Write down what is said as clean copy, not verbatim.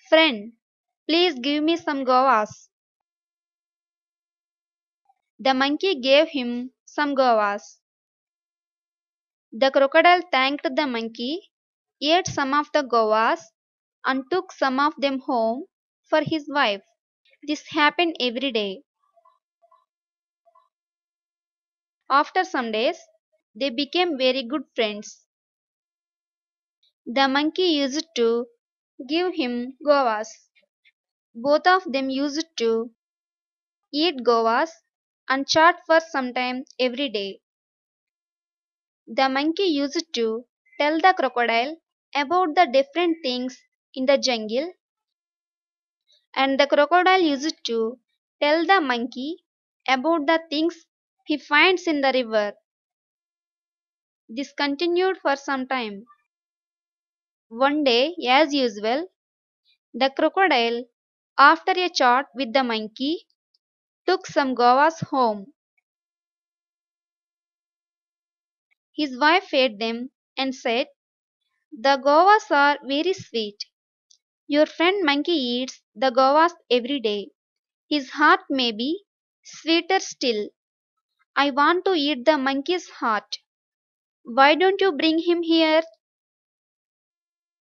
Friend, please give me some guavas. The monkey gave him some guavas. The crocodile thanked the monkey, ate some of the guavas, and took some of them home for his wife. This happened every day. After some days, they became very good friends. The monkey used to give him guavas. Both of them used to eat guavas and chat for some time every day. The monkey used to tell the crocodile about the different things in the jungle, and the crocodile used to tell the monkey about the things he finds in the river. This continued for some time. One day, as usual, the crocodile, after a chat with the monkey, took some guavas home. His wife ate them and said, "The guavas are very sweet. Your friend monkey eats the guavas every day. His heart may be sweeter still. I want to eat the monkey's heart. Why don't you bring him here